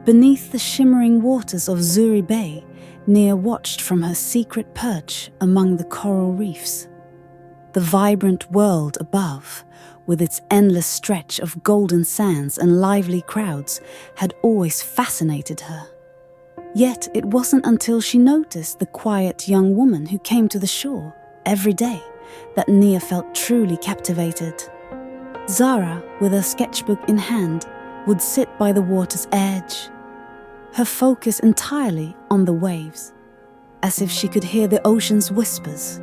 Beneath the shimmering waters of Zuri Bay, Nia watched from her secret perch among the coral reefs. The vibrant world above, with its endless stretch of golden sands and lively crowds, had always fascinated her. Yet it wasn't until she noticed the quiet young woman who came to the shore every day that Nia felt truly captivated. Zara, with her sketchbook in hand, would sit by the water's edge, her focus entirely on the waves, as if she could hear the ocean's whispers.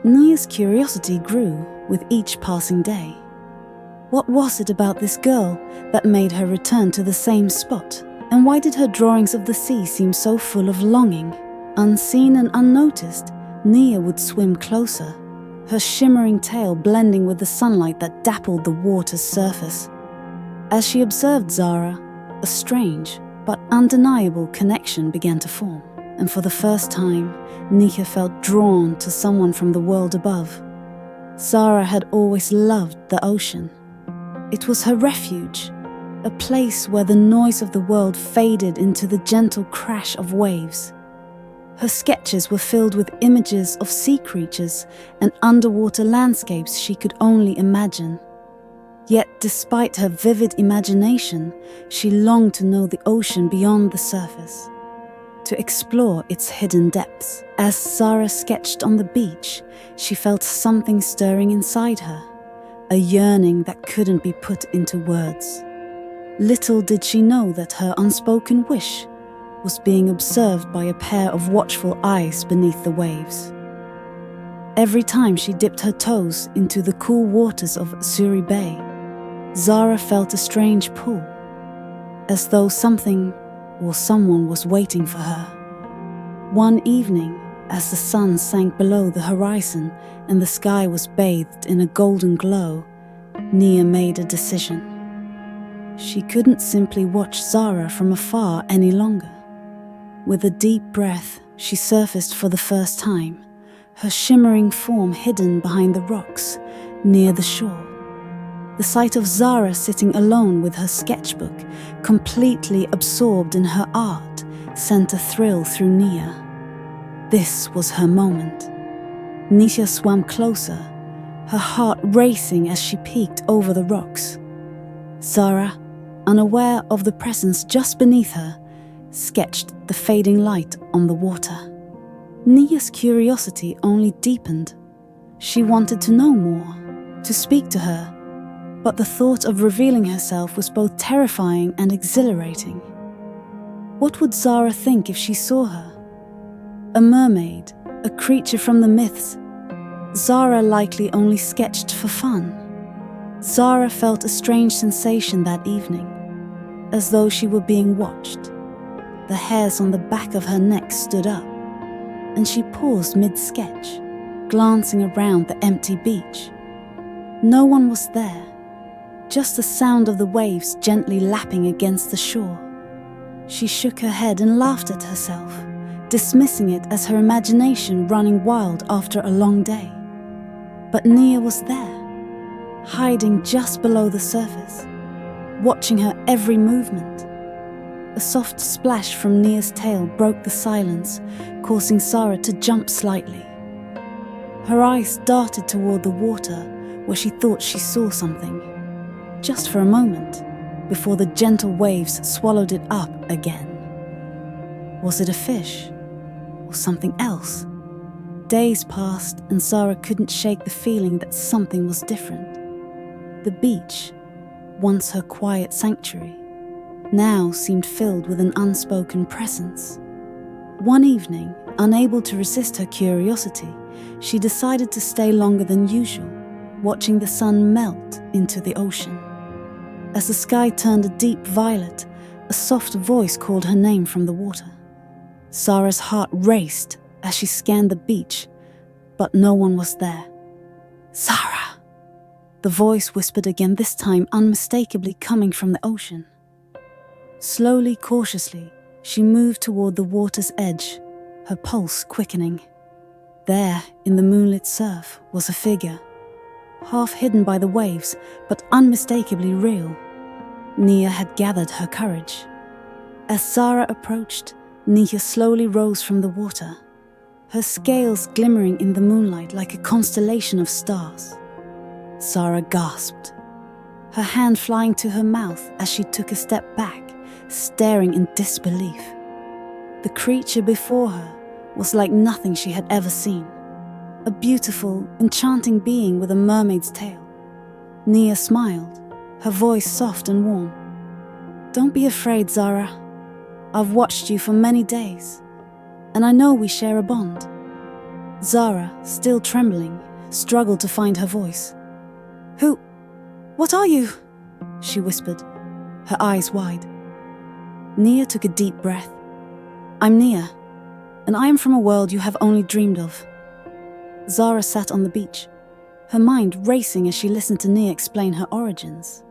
Nia's curiosity grew with each passing day. What was it about this girl that made her return to the same spot? And why did her drawings of the sea seem so full of longing? Unseen and unnoticed, Nia would swim closer, her shimmering tail blending with the sunlight that dappled the water's surface. As she observed Zara, a strange but undeniable connection began to form, and for the first time, Nia felt drawn to someone from the world above. Zara had always loved the ocean. It was her refuge, a place where the noise of the world faded into the gentle crash of waves. Her sketches were filled with images of sea creatures and underwater landscapes she could only imagine. Yet, despite her vivid imagination, she longed to know the ocean beyond the surface, to explore its hidden depths. As Zara sketched on the beach, she felt something stirring inside her, a yearning that couldn't be put into words. Little did she know that her unspoken wish was being observed by a pair of watchful eyes beneath the waves. Every time she dipped her toes into the cool waters of Zuri Bay, Zara felt a strange pull, as though something or someone was waiting for her. One evening, as the sun sank below the horizon and the sky was bathed in a golden glow, Nia made a decision. She couldn't simply watch Zara from afar any longer. With a deep breath, she surfaced for the first time, her shimmering form hidden behind the rocks near the shore. The sight of Zara sitting alone with her sketchbook, completely absorbed in her art, sent a thrill through Nia. This was her moment. Nia swam closer, her heart racing as she peeked over the rocks. Zara, unaware of the presence just beneath her, sketched the fading light on the water. Nia's curiosity only deepened. She wanted to know more, to speak to her, but the thought of revealing herself was both terrifying and exhilarating. What would Zara think if she saw her? A mermaid, a creature from the myths. Zara likely only sketched for fun. Zara felt a strange sensation that evening, as though she were being watched. The hairs on the back of her neck stood up, and she paused mid-sketch, glancing around the empty beach. No one was there, just the sound of the waves gently lapping against the shore. She shook her head and laughed at herself, dismissing it as her imagination running wild after a long day. But Nia was there, hiding just below the surface, watching her every movement. A soft splash from Nia's tail broke the silence, causing Zara to jump slightly. Her eyes darted toward the water, where she thought she saw something, just for a moment, before the gentle waves swallowed it up again. Was it a fish, or something else? Days passed, and Zara couldn't shake the feeling that something was different. The beach, once her quiet sanctuary, now seemed filled with an unspoken presence. One evening, unable to resist her curiosity, she decided to stay longer than usual, watching the sun melt into the ocean. As the sky turned a deep violet, a soft voice called her name from the water. Zara's heart raced as she scanned the beach, but no one was there. "Zara!" The voice whispered again, this time unmistakably coming from the ocean. Slowly, cautiously, she moved toward the water's edge, her pulse quickening. There, in the moonlit surf, was a figure, half hidden by the waves, but unmistakably real. Nia had gathered her courage. As Zara approached, Nia slowly rose from the water, her scales glimmering in the moonlight like a constellation of stars. Zara gasped, her hand flying to her mouth as she took a step back, staring in disbelief. The creature before her was like nothing she had ever seen, a beautiful, enchanting being with a mermaid's tail. Nia smiled, her voice soft and warm. "Don't be afraid, Zara. I've watched you for many days, and I know we share a bond." Zara, still trembling, struggled to find her voice. What are you?" she whispered, her eyes wide. Nia took a deep breath. "I'm Nia, and I am from a world you have only dreamed of." Zara sat on the beach, her mind racing as she listened to Nia explain her origins.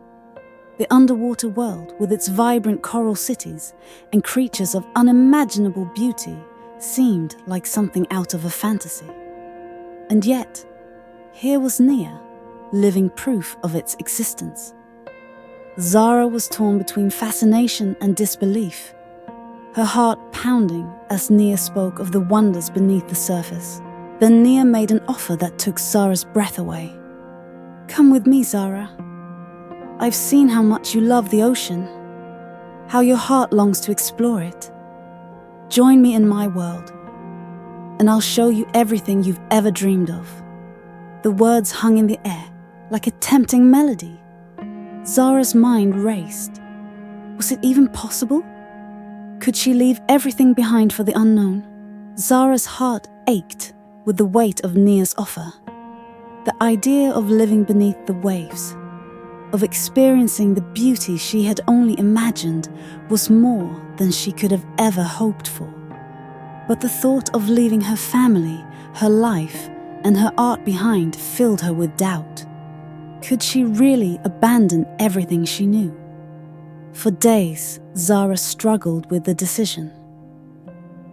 The underwater world, with its vibrant coral cities and creatures of unimaginable beauty, seemed like something out of a fantasy. And yet, here was Nia, living proof of its existence. Zara was torn between fascination and disbelief, her heart pounding as Nia spoke of the wonders beneath the surface. Then Nia made an offer that took Zara's breath away. "Come with me, Zara. I've seen how much you love the ocean, how your heart longs to explore it. Join me in my world, and I'll show you everything you've ever dreamed of." The words hung in the air, like a tempting melody. Zara's mind raced. Was it even possible? Could she leave everything behind for the unknown? Zara's heart ached with the weight of Nia's offer. The idea of living beneath the waves, of experiencing the beauty she had only imagined, was more than she could have ever hoped for. But the thought of leaving her family, her life, and her art behind filled her with doubt. Could she really abandon everything she knew? For days, Zara struggled with the decision.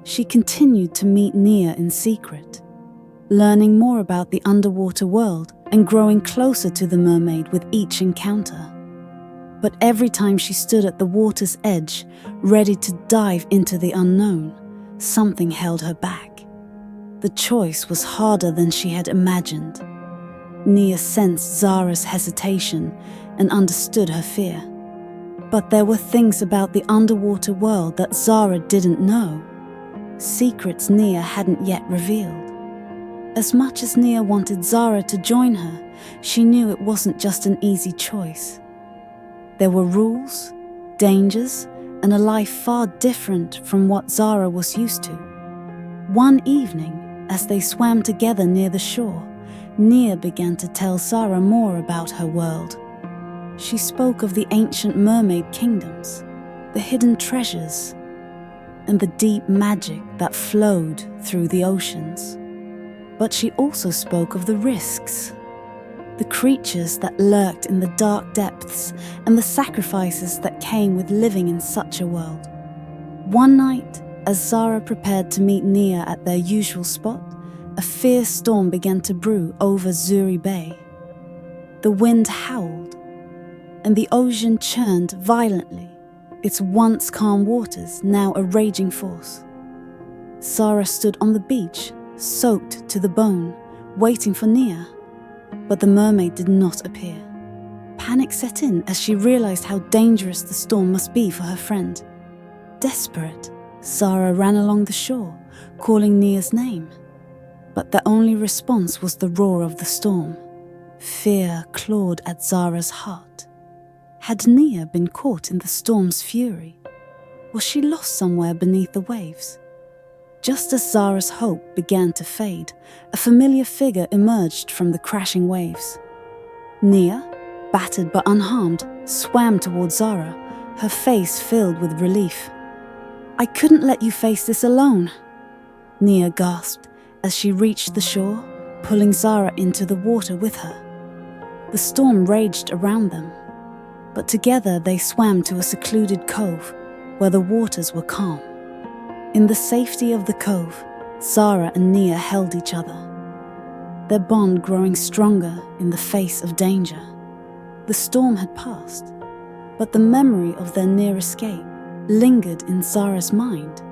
She continued to meet Nia in secret, learning more about the underwater world and growing closer to the mermaid with each encounter. But every time she stood at the water's edge, ready to dive into the unknown, something held her back. The choice was harder than she had imagined. Nia sensed Zara's hesitation and understood her fear. But there were things about the underwater world that Zara didn't know, secrets Nia hadn't yet revealed. As much as Nia wanted Zara to join her, she knew it wasn't just an easy choice. There were rules, dangers, and a life far different from what Zara was used to. One evening, as they swam together near the shore, Nia began to tell Zara more about her world. She spoke of the ancient mermaid kingdoms, the hidden treasures, and the deep magic that flowed through the oceans. But she also spoke of the risks, the creatures that lurked in the dark depths, and the sacrifices that came with living in such a world. One night, as Zara prepared to meet Nia at their usual spot, a fierce storm began to brew over Zuri Bay. The wind howled, and the ocean churned violently, its once calm waters now a raging force. Zara stood on the beach, soaked to the bone, waiting for Nia, but the mermaid did not appear. Panic set in as she realized how dangerous the storm must be for her friend. Desperate, Zara ran along the shore, calling Nia's name. But the only response was the roar of the storm. Fear clawed at Zara's heart. Had Nia been caught in the storm's fury? Was she lost somewhere beneath the waves? Just as Zara's hope began to fade, a familiar figure emerged from the crashing waves. Nia, battered but unharmed, swam towards Zara, her face filled with relief. "I couldn't let you face this alone," Nia gasped as she reached the shore, pulling Zara into the water with her. The storm raged around them, but together they swam to a secluded cove where the waters were calm. In the safety of the cove, Zara and Nia held each other, their bond growing stronger in the face of danger. The storm had passed, but the memory of their near escape lingered in Zara's mind.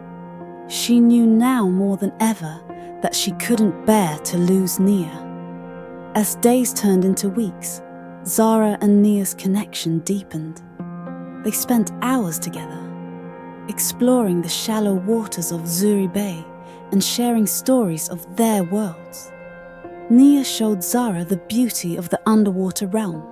She knew now more than ever that she couldn't bear to lose Nia. As days turned into weeks, Zara and Nia's connection deepened. They spent hours together, exploring the shallow waters of Zuri Bay and sharing stories of their worlds. Nia showed Zara the beauty of the underwater realm,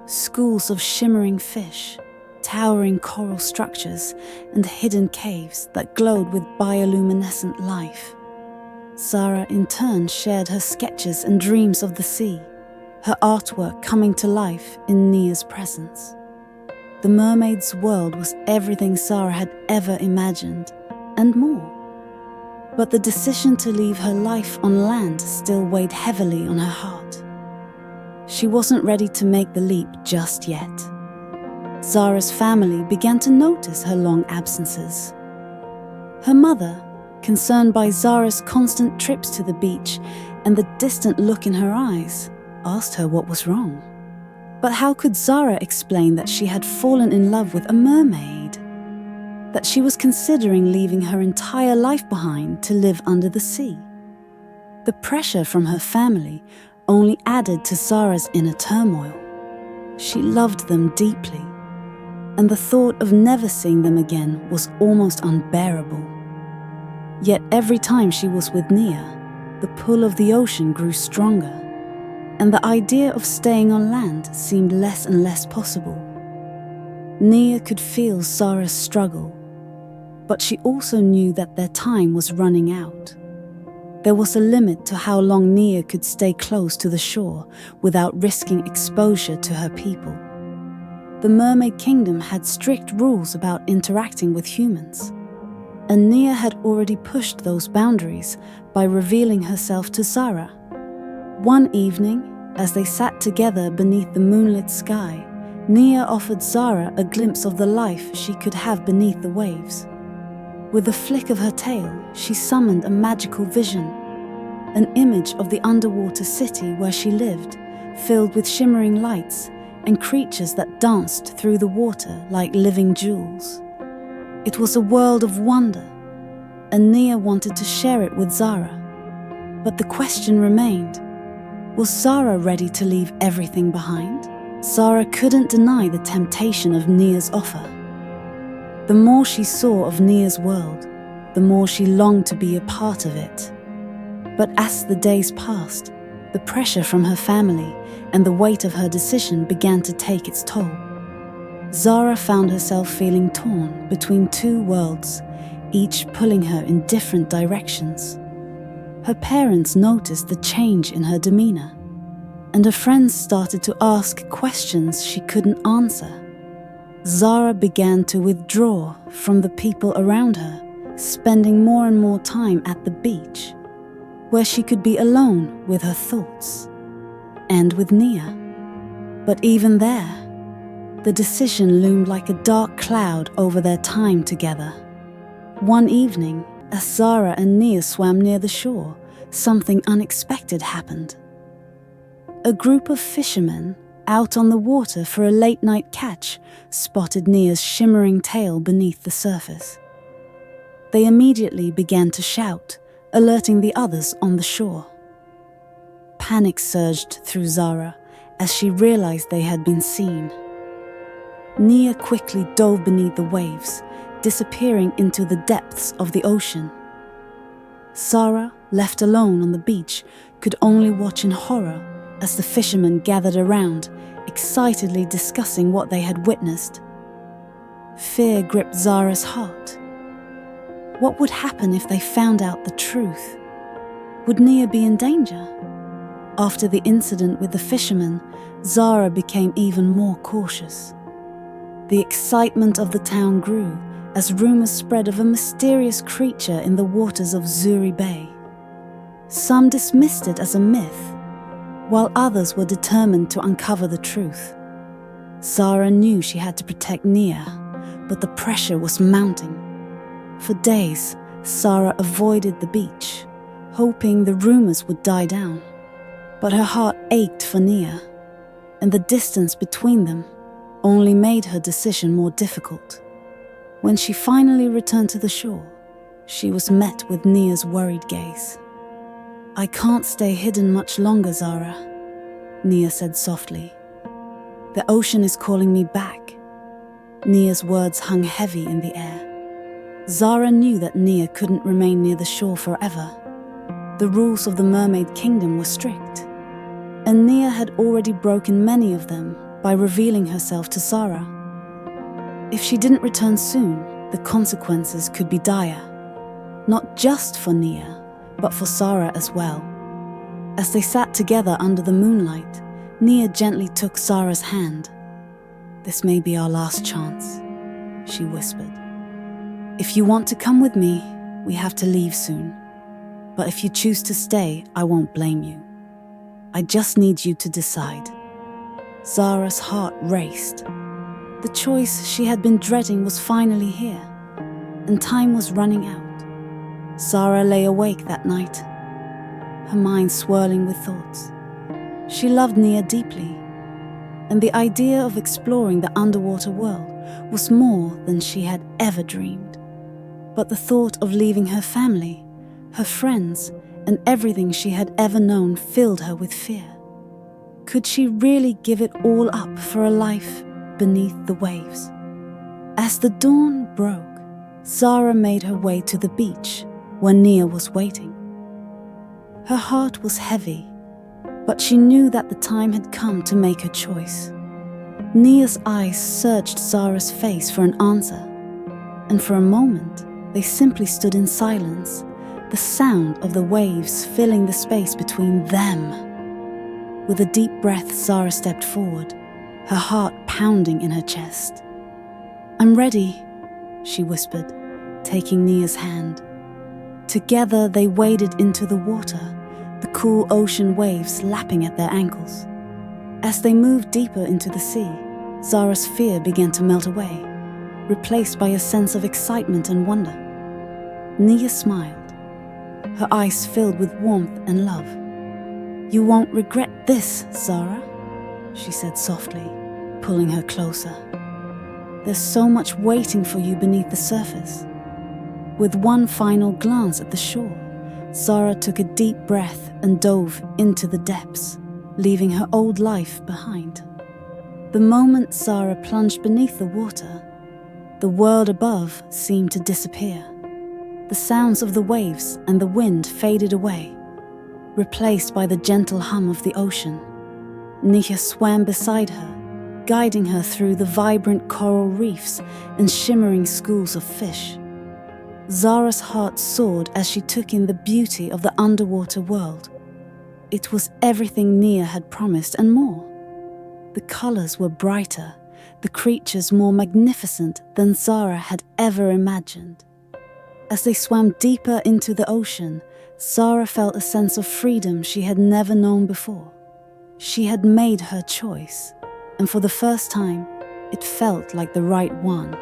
schools of shimmering fish, towering coral structures, and hidden caves that glowed with bioluminescent life. Zara in turn shared her sketches and dreams of the sea, her artwork coming to life in Nia's presence. The mermaid's world was everything Zara had ever imagined, and more. But the decision to leave her life on land still weighed heavily on her heart. She wasn't ready to make the leap just yet. Zara's family began to notice her long absences. Her mother, concerned by Zara's constant trips to the beach and the distant look in her eyes, asked her what was wrong. But how could Zara explain that she had fallen in love with a mermaid? That she was considering leaving her entire life behind to live under the sea? The pressure from her family only added to Zara's inner turmoil. She loved them deeply, and the thought of never seeing them again was almost unbearable. Yet every time she was with Nia, the pull of the ocean grew stronger, and the idea of staying on land seemed less and less possible. Nia could feel Zara's struggle, but she also knew that their time was running out. There was a limit to how long Nia could stay close to the shore without risking exposure to her people. The Mermaid Kingdom had strict rules about interacting with humans, and Nia had already pushed those boundaries by revealing herself to Zara. One evening, as they sat together beneath the moonlit sky, Nia offered Zara a glimpse of the life she could have beneath the waves. With a flick of her tail, she summoned a magical vision, an image of the underwater city where she lived, filled with shimmering lights and creatures that danced through the water like living jewels. It was a world of wonder, and Nia wanted to share it with Zara. But the question remained, was Zara ready to leave everything behind? Zara couldn't deny the temptation of Nia's offer. The more she saw of Nia's world, the more she longed to be a part of it. But as the days passed, the pressure from her family and the weight of her decision began to take its toll. Zara found herself feeling torn between two worlds, each pulling her in different directions. Her parents noticed the change in her demeanor, and her friends started to ask questions she couldn't answer. Zara began to withdraw from the people around her, spending more and more time at the beach, where she could be alone with her thoughts, and with Nia. But even there, the decision loomed like a dark cloud over their time together. One evening, as Zara and Nia swam near the shore, something unexpected happened. A group of fishermen, out on the water for a late-night catch, spotted Nia's shimmering tail beneath the surface. They immediately began to shout, alerting the others on the shore. Panic surged through Zara as she realized they had been seen. Nia quickly dove beneath the waves, disappearing into the depths of the ocean. Zara, left alone on the beach, could only watch in horror as the fishermen gathered around, excitedly discussing what they had witnessed. Fear gripped Zara's heart. What would happen if they found out the truth? Would Nia be in danger? After the incident with the fishermen, Zara became even more cautious. The excitement of the town grew as rumors spread of a mysterious creature in the waters of Zuri Bay. Some dismissed it as a myth, while others were determined to uncover the truth. Zara knew she had to protect Nia, but the pressure was mounting. For days, Zara avoided the beach, hoping the rumors would die down. But her heart ached for Nia, and the distance between them only made her decision more difficult. When she finally returned to the shore, she was met with Nia's worried gaze. "I can't stay hidden much longer, Zara," Nia said softly. "The ocean is calling me back." Nia's words hung heavy in the air. Zara knew that Nia couldn't remain near the shore forever. The rules of the Mermaid Kingdom were strict, and Nia had already broken many of them by revealing herself to Zara. If she didn't return soon, the consequences could be dire, not just for Nia, but for Zara as well. As they sat together under the moonlight, Nia gently took Zara's hand. "This may be our last chance," she whispered. "If you want to come with me, we have to leave soon. But if you choose to stay, I won't blame you. I just need you to decide." Zara's heart raced. The choice she had been dreading was finally here, and time was running out. Zara lay awake that night, her mind swirling with thoughts. She loved Nia deeply, and the idea of exploring the underwater world was more than she had ever dreamed. But the thought of leaving her family, her friends, and everything she had ever known filled her with fear. Could she really give it all up for a life beneath the waves? As the dawn broke, Zara made her way to the beach where Nia was waiting. Her heart was heavy, but she knew that the time had come to make her choice. Nia's eyes searched Zara's face for an answer, and for a moment they simply stood in silence, the sound of the waves filling the space between them. With a deep breath, Zara stepped forward, her heart pounding in her chest. "I'm ready," she whispered, taking Nia's hand. Together they waded into the water, the cool ocean waves lapping at their ankles. As they moved deeper into the sea, Zara's fear began to melt away, replaced by a sense of excitement and wonder. Nia smiled, her eyes filled with warmth and love. "You won't regret this, Zara," she said softly, pulling her closer. "There's so much waiting for you beneath the surface." With one final glance at the shore, Zara took a deep breath and dove into the depths, leaving her old life behind. The moment Zara plunged beneath the water, the world above seemed to disappear. The sounds of the waves and the wind faded away, replaced by the gentle hum of the ocean. Nia swam beside her, guiding her through the vibrant coral reefs and shimmering schools of fish. Zara's heart soared as she took in the beauty of the underwater world. It was everything Nia had promised and more. The colors were brighter, the creatures more magnificent than Zara had ever imagined. As they swam deeper into the ocean, Zara felt a sense of freedom she had never known before. She had made her choice, and for the first time, it felt like the right one.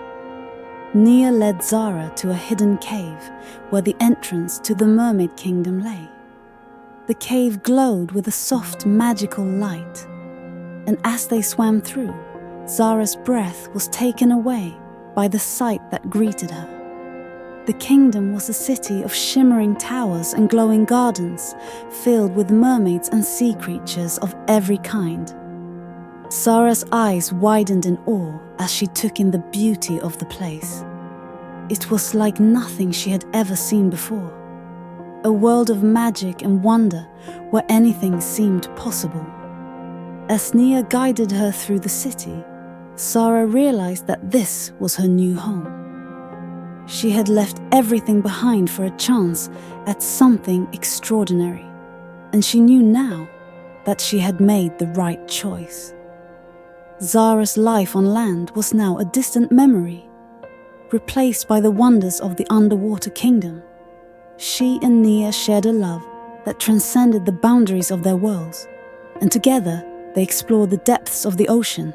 Nia led Zara to a hidden cave where the entrance to the Mermaid Kingdom lay. The cave glowed with a soft, magical light, and as they swam through, Zara's breath was taken away by the sight that greeted her. The kingdom was a city of shimmering towers and glowing gardens, filled with mermaids and sea creatures of every kind. Zara's eyes widened in awe as she took in the beauty of the place. It was like nothing she had ever seen before. A world of magic and wonder where anything seemed possible. As Nia guided her through the city, Zara realized that this was her new home. She had left everything behind for a chance at something extraordinary, and she knew now that she had made the right choice. Zara's life on land was now a distant memory, replaced by the wonders of the underwater kingdom. She and Nia shared a love that transcended the boundaries of their worlds, and together they explored the depths of the ocean,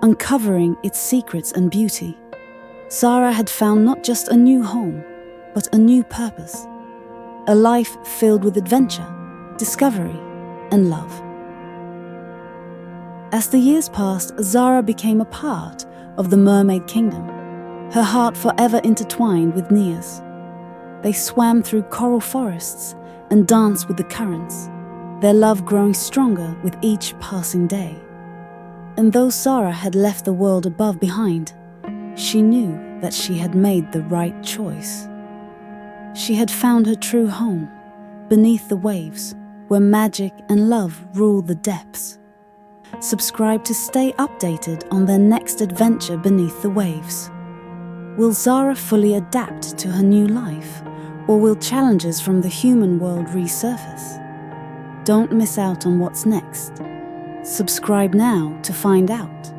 uncovering its secrets and beauty. Zara had found not just a new home, but a new purpose, a life filled with adventure, discovery, and love. As the years passed, Zara became a part of the Mermaid Kingdom. her heart forever intertwined with Nia's. They swam through coral forests and danced with the currents, their love growing stronger with each passing day. And though Zara had left the world above behind, she knew that she had made the right choice. She had found her true home, beneath the waves, where magic and love rule the depths. Subscribe to stay updated on their next adventure beneath the waves. Will Zara fully adapt to her new life, or will challenges from the human world resurface? Don't miss out on what's next. Subscribe now to find out.